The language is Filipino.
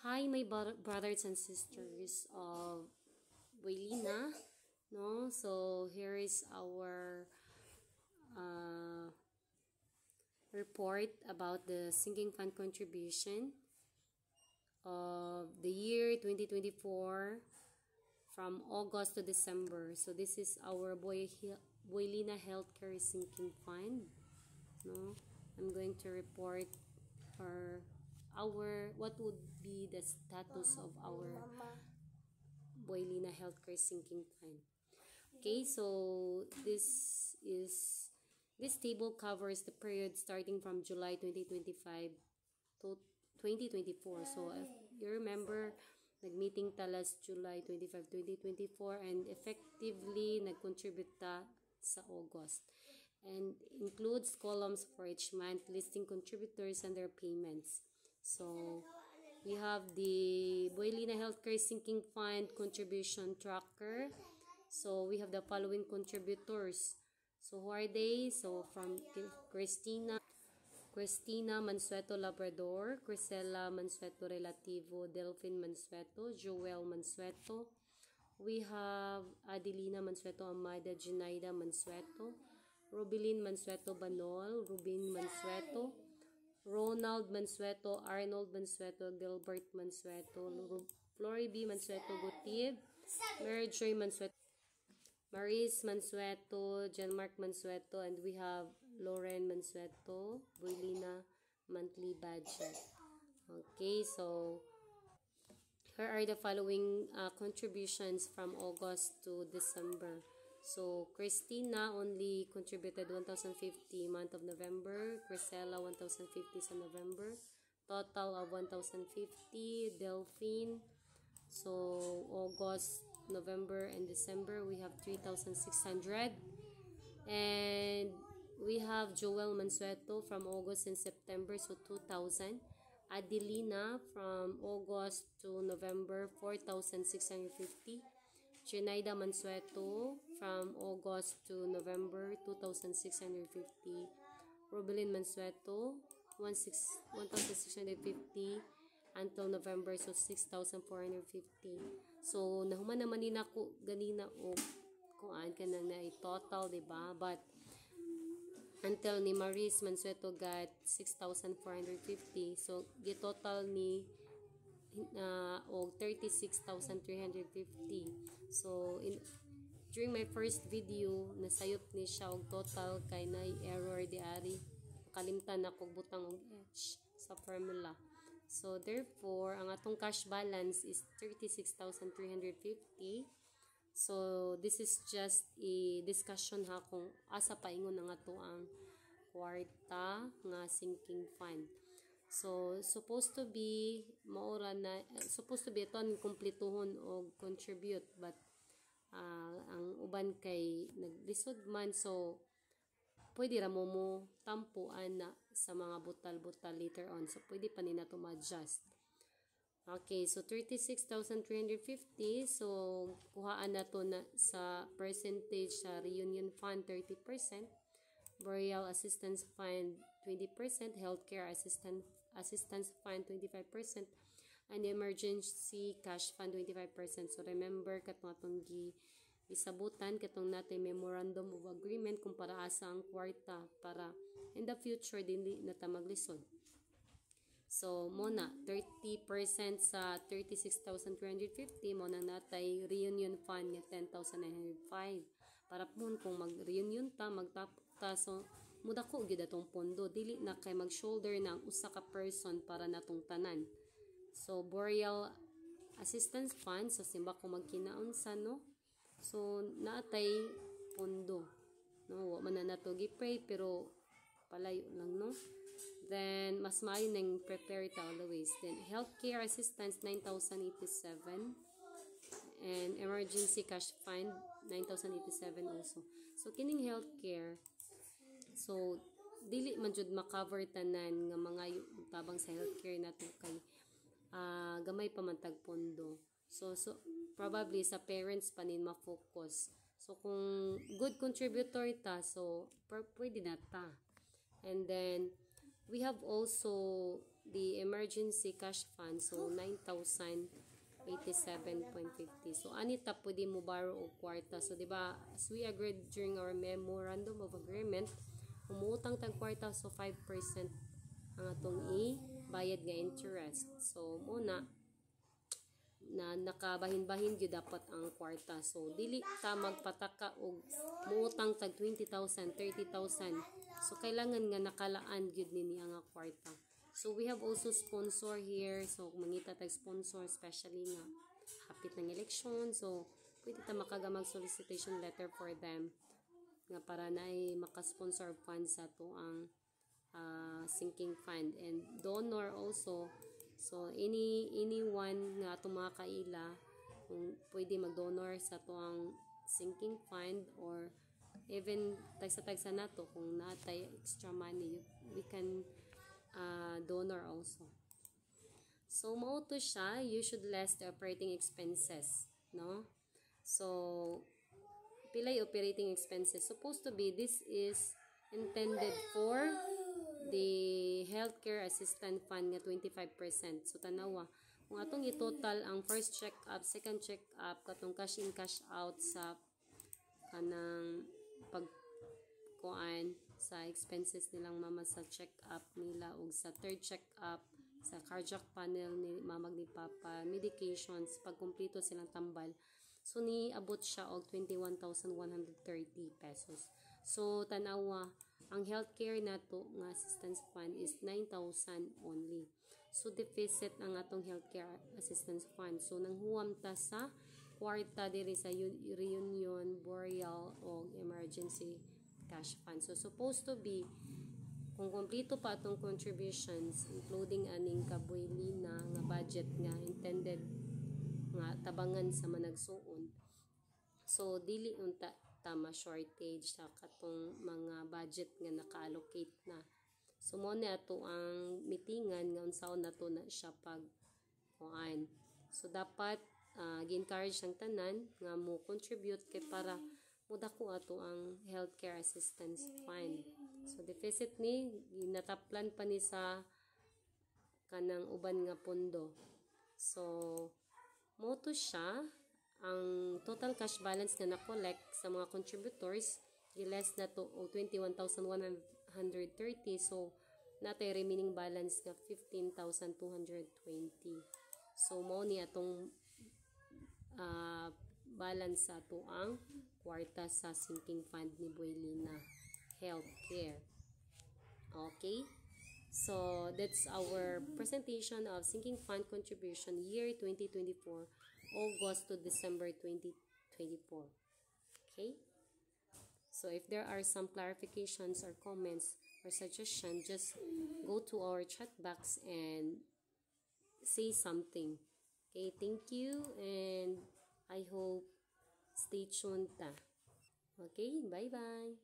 Hi, my brothers and sisters of Builina. No, so here is our uh, report about the sinking fund contribution of the year 2024 from August to December. So this is our Builina Healthcare Sinking Fund. No, I'm going to report our what would be the status of our Builina Healthcare Sinking Fund. Okay, so this table covers the period starting from July 2025 to 2024. So if you remember, nag-meeting ta last July 25, 2024 and effectively nag-contribute ta sa August. And includes columns for each month listing contributors and their payments. So we have the Builina Healthcare Sinking Fund contribution tracker. So we have the following contributors. So who are they? So from Christina Mansueto Labrador, Crisela Mansueto Relativo, Delphine Mansueto, Joel Mansueto. We have Adelina Mansueto Amada, Junaida Mansueto, Robilin Mansueto Banol, Rubin Mansueto, Ronald Mansueto, Arnold Mansueto, Gilbert Mansueto, Flory B. Mansueto Gutierrez, Mary Joy Mansueto, Maris Mansueto, Jean-Marc Mansueto, and we have Lauren Mansueto, Builina monthly budget. Okay, so here are the following contributions from August to December. So Christina only contributed 1,050 month of November, Crisela 1,050 sa November, total of 1,050, Delphine. So August, November, and December we have 3,600, and we have Joel Mansueto from August and September, so 2,000. Adelina from August to November, 4,650. Junaida Mansueto from August to November, 2,650. Robilin Mansueto, 1,650 until November, so 6,450. So nahuman naman din ako ganina o kuan ka na total, diba? But until ni Maris Mansueto got 6,450. So the total ni o 36,350. So during my first video nasayop ni siya og total kay na error di ari, kalimtan ako butang og h sa formula. So therefore ang atong cash balance is 36,350. So this is just a discussion ha kung asa paingon ang ato ang kwarta nga sinking fund. So supposed to be iton kumpletuhon o contribute, but ang uban kay naglisod man, so pwede ra mo tampuan na sa mga butal-butal later on, so pwede pa nina to ma-adjust. Okay, so 36,350, so kuhaan na to na sa percentage sa reunion fund 30%, burial assistance fund 20%, healthcare assistance fund 25%, and emergency cash fund 25%. So remember katong atong isabutan katong natin memorandum of agreement kung para asa ang kwarta para in the future dili na ta maglisod. So muna 30% sa 36,350 mo nang natay reunion fund nga 10,905 para pun kung mag-reunion ta magtapta, so muda ko gyud atong pondo, dili na kay mag-shoulder na ang usa ka person para natong tanan. So burial assistance fund, so simba ko magkinaunsa, no, so naatay pondo, no, wa man na nato gi-pray pero palayo lang, no. Then mas maayo nang prepare ta always. Then healthcare assistance 9,087, and emergency cash fund 9,087 also. So kining healthcare, so dili man jud ma-cover tanan nga mga tabang sa healthcare nato kay gamay pa man tag pondo. So probably sa parents pa nin ma-focus. So kung good contributor ta, so pwede na ta. And then we have also the emergency cash fund, so 9,087.50. So anita pwede mo borrow og kwarta. So di ba, as we agreed during our memorandum of agreement, umuutang tag kwarta, so 5% ang atong i-bayad nga interest. So muna na nakabahin-bahin gyud dapat ang kwarta. So dili ta magpataka og muutang tag 20,000, 30,000. So kailangan nga nakalaan gyud nini ang kwarta. So we have also sponsor here. So mangita tag sponsor, especially nga hapit ng election. So pwede ta makagamag solicitation letter for them nga para na makasponsor funds sa to ang sinking fund, and donor also. So anyone nga atong mga kaila kung pwede mag-donor sa to ang sinking fund, or even tagsa-tagsa nato kung natay extra money, we can donor also. So mao to siya, you should less the operating expenses, no? So pilay operating expenses supposed to be, this is intended for the healthcare assistant fund nga 25%. So tanawa, kung atong i-total ang first check-up, second check-up, katong cash in cash out sa kanang pagkuan sa expenses nilang mama sa check-up nila, ug sa third check-up sa cardiac panel ni mamag ni papa, medications pag kumpleto silang tambal, so ni abot siya og 21,130 pesos. So tanawa, ang healthcare nato nga assistance fund is 9,000 only. So deficit ang atong healthcare assistance fund. So nanghuwam ta sa kwarta diri sa reunion, burial o emergency cash fund. So supposed to be, kung kompleto pa atong contributions, including aning kabuylina nga budget nga intended nga tabangan sa managsuon, so dili unta tama shortage sa katong mga budget nga naka-allocate na. So mo ni ato ang mitingan nga unsaon nato na siya pag kuan. So dapat gi-encourage ang tanan nga mo contribute kay para mudako ato ang healthcare assistance fund. So deficit ni ginataplan pa ni sa kanang uban nga pondo. So mo to siya, ang total cash balance nga na-collect sa mga contributors less na to og 21,130. So natay remaining balance nga 15,220. So mo ni atong balance sa to ang kwarta sa sinking fund ni Buylina Healthcare. Okay? So that's our presentation of sinking fund contribution year 2024, August to December 2024. Okay? So if there are some clarifications or comments or suggestions, just go to our chat box and say something. Okay, thank you, and I hope stay tuned ta. Okay, bye-bye.